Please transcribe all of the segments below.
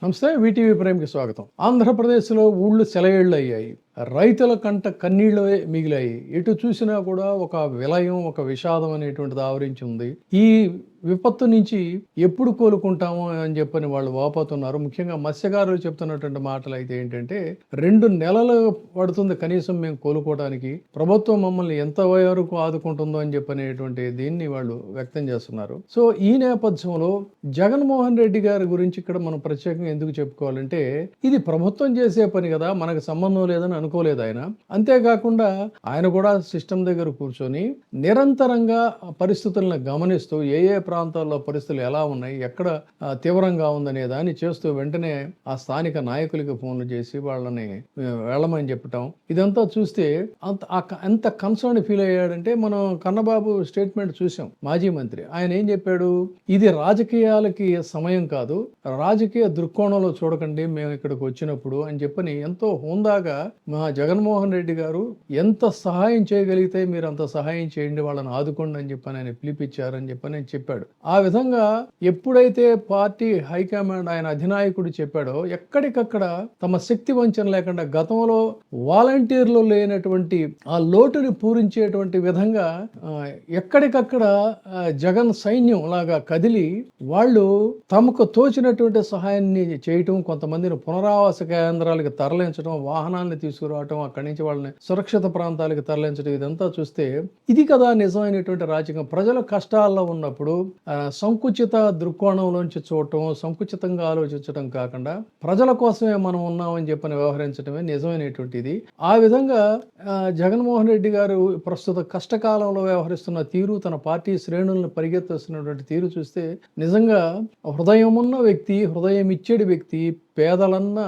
నమస్తే. వీటీవీ ప్రైమ్కి స్వాగతం. ఆంధ్రప్రదేశ్లో ఊళ్ళు సెలయేళ్ళు అయ్యాయి. రైతుల కంట కన్నీళ్ళే మిగిలాయి. ఎటు చూసినా కూడా ఒక విలయం, ఒక విషాదం అనేటువంటిది ఆవరించి ఉంది. ఈ విపత్తు నుంచి ఎప్పుడు కోలుకుంటాము అని చెప్పని వాళ్ళు వాపోతున్నారు. ముఖ్యంగా మత్స్యకారులు చెప్తున్నటువంటి మాటలు అయితే ఏంటంటే 2 నెలలు పడుతుంది కనీసం మేము కోలుకోవడానికి. ప్రభుత్వం మమ్మల్ని ఎంత వరకు ఆదుకుంటుందో అని చెప్పనేటువంటి దీన్ని వాళ్ళు వ్యక్తం చేస్తున్నారు. సో ఈ నేపథ్యంలో జగన్మోహన్ రెడ్డి గారి గురించి ఇక్కడ మనం ప్రత్యేకంగా ఎందుకు చెప్పుకోవాలంటే ఇది ప్రభుత్వం చేసే పని కదా, మనకు సంబంధం లేదని అనుకోలేదు ఆయన. అంతేకాకుండా ఆయన కూడా సిస్టమ్ దగ్గర కూర్చొని నిరంతరంగా పరిస్థితులను గమనిస్తూ ఏ ప్రాంతాల్లో పరిస్థితులు ఎలా ఉన్నాయి, ఎక్కడ తీవ్రంగా ఉందనే దాన్ని చేస్తూ వెంటనే ఆ స్థానిక నాయకులకి ఫోన్లు చేసి వాళ్ళని వెళ్ళమని చెప్పటం, ఇదంతా చూస్తే ఎంత కన్సర్న్ ఫీల్ అయ్యాడంటే మనం కన్నబాబు స్టేట్మెంట్ చూసాం. మాజీ మంత్రి ఆయన ఏం చెప్పాడు, ఇది రాజకీయాలకి సమయం కాదు, రాజకీయ దృక్కోణంలో చూడకండి మేము ఇక్కడికి వచ్చినప్పుడు అని చెప్పని ఎంతో హుందాగా మా జగన్మోహన్ రెడ్డి గారు ఎంత సహాయం చేయగలిగితే మీరు అంత సహాయం చేయండి, వాళ్ళని ఆదుకోండి అని చెప్పని ఆయన పిలిపించారని చెప్పని చెప్పాడు. ఆ విధంగా ఎప్పుడైతే పార్టీ హైకమాండ్ ఆయన అధినాయకుడు చెప్పాడో ఎక్కడికక్కడ తమ శక్తి వంచన లేకుండా గతంలో వాలంటీర్లు లేనటువంటి ఆ లోటుని పూరించేటువంటి విధంగా ఎక్కడికక్కడ జగన్ సైన్యం లాగా కదిలి వాళ్ళు తమకు తోచినటువంటి సహాయాన్ని చేయటం, కొంతమందిని పునరావాస కేంద్రాలకు తరలించడం, వాహనాన్ని తీసుకురావటం, అక్కడి నుంచి వాళ్ళని సురక్షిత ప్రాంతాలకు తరలించడం, ఇదంతా చూస్తే ఇది కదా నిజమైనటువంటి రాజకీయం. ప్రజల కష్టాల్లో ఉన్నప్పుడు సంకుచిత దృక్కోణంలోంచి చూడటం, సంకుచితంగా ఆలోచించడం కాకుండా ప్రజల కోసమే మనం ఉన్నామని చెప్పని వ్యవహరించడమే నిజమైనటువంటిది. ఆ విధంగా జగన్మోహన్ రెడ్డి గారు ప్రస్తుత కష్టకాలంలో వ్యవహరిస్తున్న తీరు, తన పార్టీ శ్రేణులను పరిగెత్తిస్తున్నటువంటి తీరు చూస్తే నిజంగా హృదయమున్న వ్యక్తి, హృదయం ఇచ్చేడి వ్యక్తి, పేదలన్న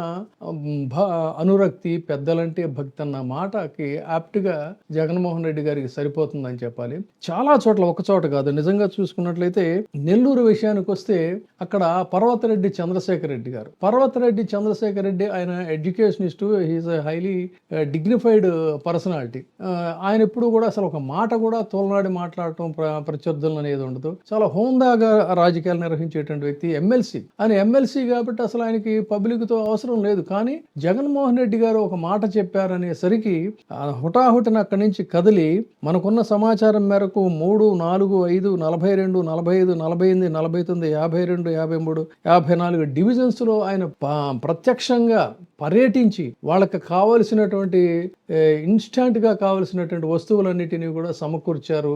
అనురక్తి, పెద్దలంటే భక్తి అన్న మాటకి యాప్ట్గా జగన్మోహన్ రెడ్డి గారికి సరిపోతుందని చెప్పాలి. చాలా చోట్ల, ఒక చోట కాదు, నిజంగా చూసుకున్నట్లయితే నెల్లూరు విషయానికి వస్తే అక్కడ పర్వతరెడ్డి చంద్రశేఖర్ రెడ్డి గారు, ఆయన ఎడ్యుకేషనిస్టు, హీఈస్ హైలీ డిగ్నిఫైడ్ పర్సనాలిటీ. ఆయన ఎప్పుడు కూడా అసలు ఒక మాట కూడా తోలనాడి మాట్లాడటం ప్రత్యర్థులను అనేది ఉండదు. చాలా హోందాగా రాజకీయాలు నిర్వహించేటువంటి వ్యక్తి. ఎమ్మెల్సీ కాబట్టి అసలు ఆయనకి పబ్లిక్తో అవసరం లేదు. కానీ జగన్మోహన్ రెడ్డి గారు ఒక మాట చెప్పారనేసరికి హుటాహుటిన అక్కడి నుంచి కదిలి మనకున్న సమాచారం మేరకు 3, 4, 5, 42, 45, 48, 49, 52, 53, 54 డివిజన్స్ లో ఆయన ప్రత్యక్షంగా పర్యటించి వాళ్ళకి కావలసినటువంటి ఇన్స్టాంట్ గా కావలసినటువంటి వస్తువులన్నిటినీ కూడా సమకూర్చారు.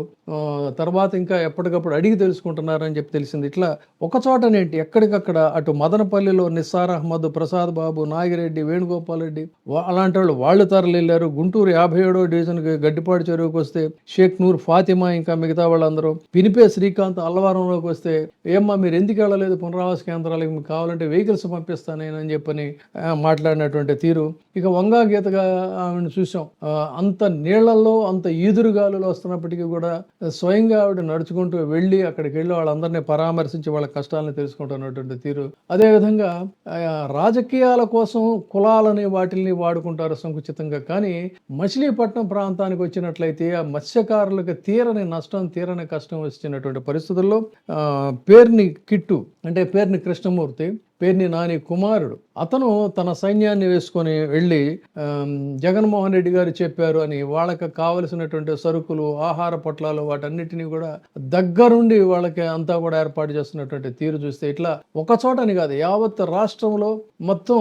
తర్వాత ఇంకా ఎప్పటికప్పుడు అడిగి తెలుసుకుంటున్నారని చెప్పి తెలిసింది. ఇట్లా ఒక చోటనేంటి ఎక్కడికక్కడ అటు మదనపల్లిలో నిస్సార్ అహ్మద్, ప్రసాద్ బాబు, నాగిరెడ్డి, వేణుగోపాల్ రెడ్డి అలాంటి వాళ్ళు తరలిళ్లారు. గుంటూరు 57వ డివిజన్కి గడ్డిపాడు చెరువుకి వస్తే షేక్ నూర్ ఫాతిమా, ఇంకా మిగతా వాళ్ళందరూ, పినిపే శ్రీకాంత్ అల్లవరంలోకి వస్తే ఏమ్మా మీరు ఎందుకు వెళ్ళలేదు పునరావాస కేంద్రాలకు, మీకు కావాలంటే వెహికల్స్ పంపిస్తానని చెప్పని మాట్లాడినటువంటి తీరు. ఇక వంగా గీతగా ఆమెను చూసాం. అంత నీళ్లలో, అంత ఈదురుగాలులో వస్తున్నప్పటికీ కూడా స్వయంగా ఆవిడ నడుచుకుంటూ వెళ్ళి అక్కడికి వెళ్ళి వాళ్ళందరినీ పరామర్శించి వాళ్ళ కష్టాలను తెలుసుకుంటున్నటువంటి తీరు. అదేవిధంగా రాజకీయాల కోసం కులాలని వాటిల్ని వాడుకుంటారు సంకుచితంగా. కానీ మచిలీపట్నం ప్రాంతానికి వచ్చినట్లయితే ఆ మత్స్యకారులకు తీరని నష్టం, తీరని కష్టం వచ్చినటువంటి పరిస్థితుల్లో పేర్ని కిట్టు అంటే పేర్ని కృష్ణమూర్తి, పేర్ని నాని కుమారుడు, అతను తన సైన్యాన్ని వేసుకొని వెళ్ళి జగన్మోహన్ రెడ్డి గారు చెప్పారు అని వాళ్ళకి కావలసినటువంటి సరుకులు, ఆహార పొట్లాలు, వాటన్నిటినీ కూడా దగ్గరుండి వాళ్ళకి అంతా కూడా ఏర్పాటు చేస్తున్నటువంటి తీరు చూస్తే ఇట్లా ఒక చోటని కాదు, యావత్ రాష్ట్రంలో మొత్తం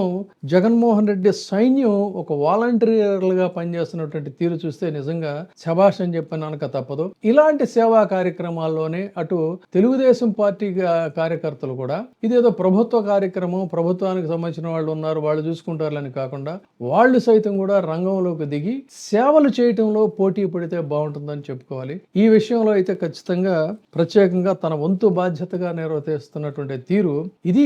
జగన్మోహన్ రెడ్డి సైన్యం ఒక వాలంటీర్లుగా పనిచేస్తున్నటువంటి తీరు చూస్తే నిజంగా శభాష్ అని చెప్పని అనక తప్పదు. ఇలాంటి సేవా కార్యక్రమాల్లోనే అటు తెలుగుదేశం పార్టీ కార్యకర్తలు కూడా ఇదేదో ప్రభుత్వ కార్యక్రమం, ప్రభుత్వానికి సంబంధించిన వాళ్ళు ఉన్నారు వాళ్ళు చూసుకుంటారని కాకుండా వాళ్ళు సైతం కూడా రంగంలోకి దిగి సేవలు చేయటంలో పోటీ పడితే బాగుంటుందని చెప్పుకోవాలి. ఈ విషయంలో అయితే ఖచ్చితంగా ప్రత్యేకంగా తన వంతు బాధ్యతగా నిర్వర్తిస్తున్నటువంటి తీరు, ఇది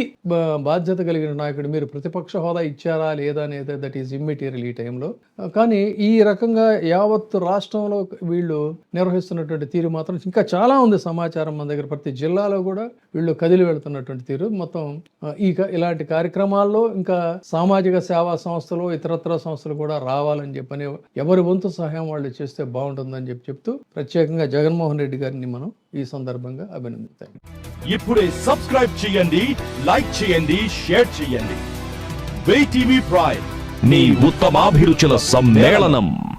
బాధ్యత కలిగిన నాయకుడు. మీరు ప్రతిపక్ష హోదా ఇచ్చారా లేదా అనేది దట్ ఈజ్ ఇమ్మెటీరియల్ ఈ టైంలో. కానీ ఈ రకంగా యావత్ రాష్ట్రంలో వీళ్ళు నిర్వహిస్తున్నటువంటి తీరు మాత్రం ఇంకా చాలా ఉంది సమాచారం మన దగ్గర. ప్రతి జిల్లాలో కూడా వీళ్ళు కదిలి వెళ్తున్నటువంటి తీరు మొత్తం ఈ ఇలాంటి కార్యక్రమాల్లో ఇంకా సామాజిక సేవా సంస్థలు ఇతరత్ర సంస్థలు కూడా రావాలని చెప్పని ఎవరి వంతు సహాయం వాళ్ళు చేస్తే బాగుంటుందని చెప్తూ ప్రత్యేకంగా జగన్మోహన్ రెడ్డి గారిని మనం ఈ సందర్భంగా అభినందిస్తాం. ఇప్పుడే సబ్స్క్రైబ్ చేయండి, లైక్ చేయండి, షేర్ చేయండి. VTV ప్రైమ్, నీ ఉత్తమాభిరుచుల సమ్మేళనం.